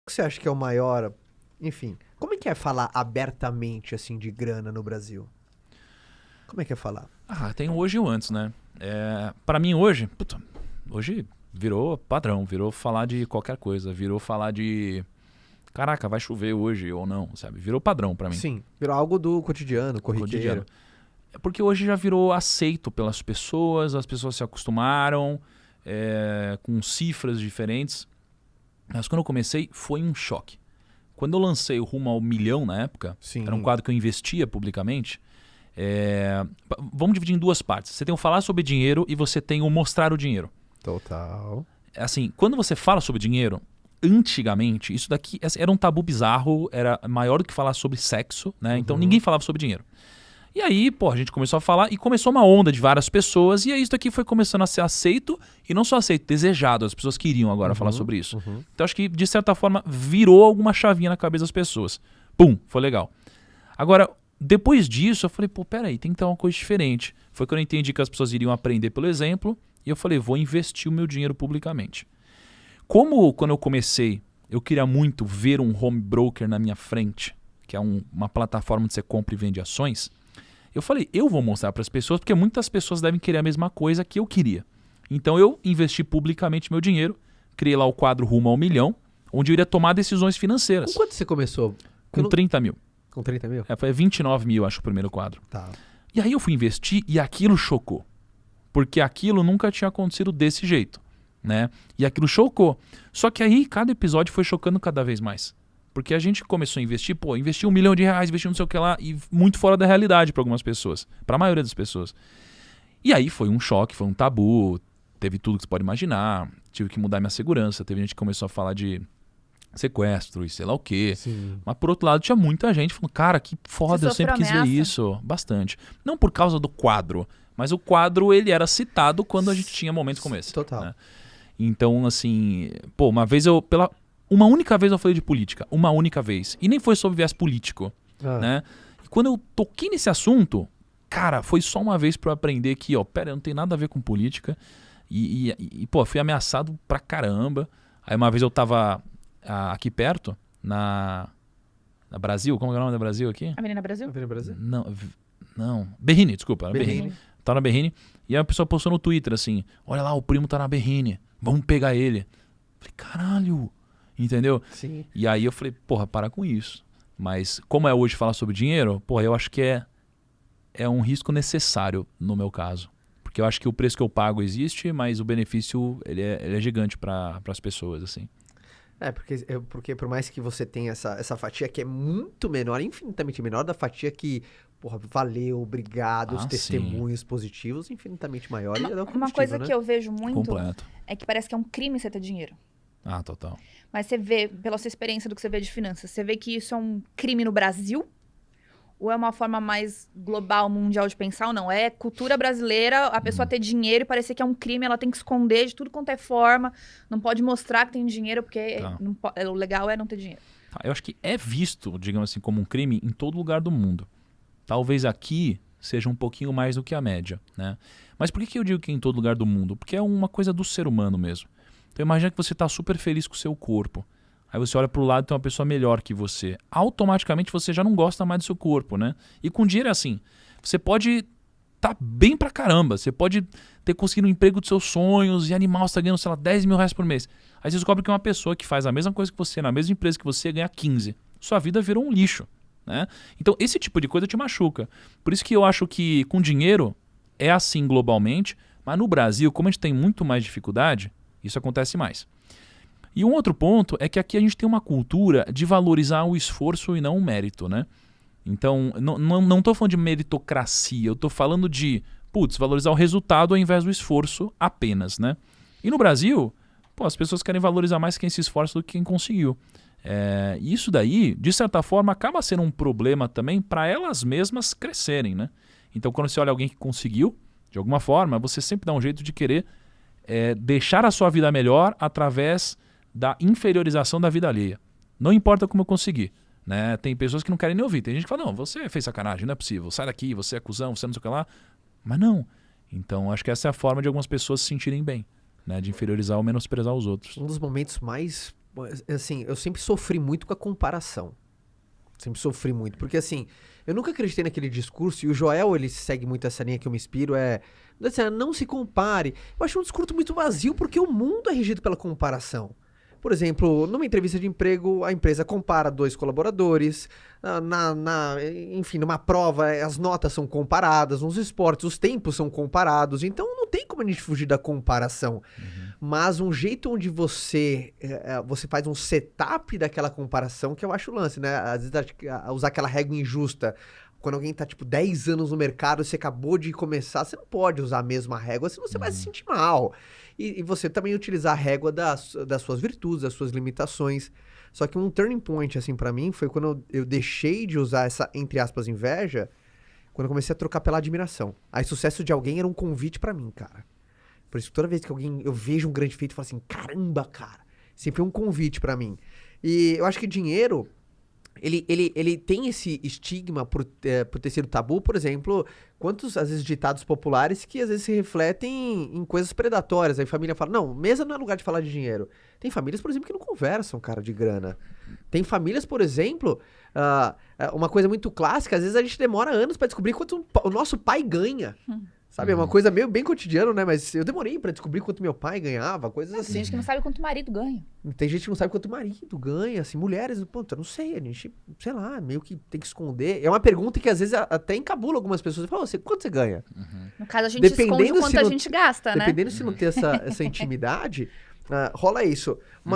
que você acha que é o maior, enfim, como é que é falar abertamente, assim, de grana no Brasil? Como é que é falar? Tem o hoje e o antes, né? Pra mim hoje, hoje virou padrão, virou falar de qualquer coisa, virou falar de caraca, vai chover hoje ou não, sabe? Virou padrão pra mim, Sim, virou algo do cotidiano, do cotidiano. corriqueiro. É porque hoje já virou aceito pelas pessoas, as pessoas se acostumaram com cifras diferentes. Mas quando eu comecei, foi um choque. Quando eu lancei o Rumo ao Milhão na época, Sim, era um quadro que eu investia publicamente. Vamos dividir em duas partes. Você tem o falar sobre dinheiro e você tem o mostrar o dinheiro. total. Assim, quando você fala sobre dinheiro, antigamente, isso daqui era um tabu bizarro, era maior do que falar sobre sexo, né? Então ninguém falava sobre dinheiro. E aí, pô, a gente começou a falar e começou uma onda de várias pessoas e aí isso daqui foi começando a ser aceito e não só aceito, desejado. As pessoas queriam agora falar sobre isso. Então acho que, de certa forma, virou alguma chavinha na cabeça das pessoas. Pum, foi legal. Agora, depois disso, eu falei, pô, peraí, tem que ter uma coisa diferente. Foi quando eu entendi que as pessoas iriam aprender pelo exemplo e eu falei, vou investir o meu dinheiro publicamente. Como quando eu comecei, eu queria muito ver um home broker na minha frente, que é uma plataforma onde você compra e vende ações, eu falei, eu vou mostrar para as pessoas, porque muitas pessoas devem querer a mesma coisa que eu queria. Então eu investi publicamente meu dinheiro, criei lá o quadro Rumo ao Milhão, onde eu iria tomar decisões Com financeiras. quanto você começou? Com 30 mil. Com 30 mil? Foi 29 mil, acho, o primeiro quadro. Tá. E aí eu fui investir e aquilo chocou. Porque aquilo nunca tinha acontecido desse jeito, né? E aquilo chocou. Só que aí cada episódio foi chocando cada vez mais. Porque a gente começou a investir, investir R$ 1 milhão, investir não sei o que lá, e muito fora da realidade para algumas pessoas, para a maioria das pessoas. E aí foi um choque, foi um tabu, teve tudo que você pode imaginar, tive que mudar minha segurança, teve gente que começou a falar de sequestro e sei lá o quê. Sim. Mas por outro lado tinha muita gente falando, cara, que foda, Você eu sempre sofreu quis ver ameaça? isso. Bastante. Não por causa do quadro, mas o quadro ele era citado quando a gente tinha momentos como esse. Total. Né? Então, assim, uma única vez eu falei de política, uma única vez. E nem foi sobre viés político, Ah, né? E quando eu toquei nesse assunto, cara, foi só uma vez pra eu aprender que, pera, não tem nada a ver com política. Pô, fui ameaçado pra caramba. Aí uma vez eu tava aqui perto, na Brasil, como é o nome da Brasil aqui? Avenida Brasil? Avenida Brasil? Não, Berrini, desculpa, Berrini. Berrini. Tá na Berrini. E aí a pessoa postou no Twitter assim, olha lá, o primo tá na Berrini, vamos pegar ele. Falei, caralho, entendeu? Sim. E aí eu falei, porra, para com isso. Mas como é hoje falar sobre dinheiro, porra, eu acho que é um risco necessário no meu caso. Porque eu acho que o preço que eu pago existe, mas o benefício ele é gigante para as pessoas, assim. Porque por mais que você tenha essa fatia que é muito menor, infinitamente menor da fatia que, porra, valeu, obrigado, os Sim. testemunhos positivos, infinitamente maior. E é o Uma combustível, coisa né? que eu vejo muito Completo. é que parece que é um crime você ter dinheiro. Total. Mas você vê, pela sua experiência do que você vê de finanças, você vê que isso é um crime no Brasil? Ou é uma forma mais global, mundial de pensar ou não? É cultura brasileira, a pessoa ter dinheiro e parecer que é um crime, ela tem que esconder de tudo quanto é forma, não pode mostrar que tem dinheiro, porque Tá. o legal é não ter dinheiro. Eu acho que é visto, digamos assim, como um crime em todo lugar do mundo. Talvez aqui seja um pouquinho mais do que a média, né? Mas por que eu digo que é em todo lugar do mundo? Porque é uma coisa do ser humano mesmo. Então imagina que você está super feliz com o seu corpo. Aí você olha pro lado e tem uma pessoa melhor que você. Automaticamente você já não gosta mais do seu corpo, né? E com dinheiro é assim. Você pode estar bem pra caramba. Você pode ter conseguido um emprego dos seus sonhos e animal, você tá ganhando, sei lá, R$ 10 mil por mês. Aí você descobre que uma pessoa que faz a mesma coisa que você, na mesma empresa que você, ganha 15. Sua vida virou um lixo, né? Então esse tipo de coisa te machuca. Por isso que eu acho que com dinheiro é assim globalmente, mas no Brasil, como a gente tem muito mais dificuldade, isso acontece mais. E um outro ponto é que aqui a gente tem uma cultura de valorizar o esforço e não o mérito, né? Então, não tô falando de meritocracia, eu tô falando de, valorizar o resultado ao invés do esforço apenas, né? E no Brasil, as pessoas querem valorizar mais quem se esforça do que quem conseguiu. E isso daí, de certa forma, acaba sendo um problema também para elas mesmas crescerem, né? Então, quando você olha alguém que conseguiu, de alguma forma, você sempre dá um jeito de querer deixar a sua vida melhor através da inferiorização da vida alheia. Não importa como eu conseguir. Né? Tem pessoas que não querem nem ouvir. Tem gente que fala, não, você fez sacanagem, não é possível. Sai daqui, você é cuzão, você não sei o que lá. Mas não. Então, acho que essa é a forma de algumas pessoas se sentirem bem. Né? De inferiorizar ou menosprezar os outros. Um dos momentos mais assim, eu sempre sofri muito com a comparação. Sempre sofri muito. Porque, assim, eu nunca acreditei naquele discurso, e o Joel, ele segue muito essa linha que eu me inspiro, não se compare. Eu acho um discurso muito vazio, porque o mundo é regido pela comparação. Por exemplo, numa entrevista de emprego, a empresa compara 2 colaboradores, enfim, numa prova, as notas são comparadas, nos esportes, os tempos são comparados, então não tem como a gente fugir da comparação. Mas um jeito onde você faz um setup daquela comparação, que eu acho o lance, né? Às vezes usar aquela régua injusta. Quando alguém tá, 10 anos no mercado, você acabou de começar, você não pode usar a mesma régua, senão você vai se sentir mal. E você também utilizar a régua das suas virtudes, das suas limitações. Só que um turning point, assim, pra mim, foi quando eu deixei de usar essa, entre aspas, inveja, quando eu comecei a trocar pela admiração. Aí, sucesso de alguém era um convite pra mim, cara. Por isso, toda vez que eu vejo um grande feito, eu falo assim, caramba, cara. Sempre é um convite pra mim. E eu acho que dinheiro... Ele tem esse estigma por ter sido tabu, por exemplo, quantos, às vezes, ditados populares que, às vezes, se refletem em coisas predatórias. Aí a família fala, não, mesa não é lugar de falar de dinheiro. Tem famílias, por exemplo, que não conversam, cara, de grana. Tem famílias, por exemplo, uma coisa muito clássica, às vezes a gente demora anos pra descobrir quanto o nosso pai ganha. Sabe, é uma coisa meio bem cotidiana, né? Mas eu demorei pra descobrir quanto meu pai ganhava, coisas assim. Tem gente que não sabe quanto o marido ganha. Tem gente que não sabe quanto o marido ganha, assim, mulheres, pô, eu não sei, a gente, sei lá, meio que tem que esconder. É uma pergunta que às vezes até encabula algumas pessoas. Fala, quanto você ganha? No caso, a gente esconde o quanto a gente gasta, né? Dependendo se não ter essa intimidade, rola isso.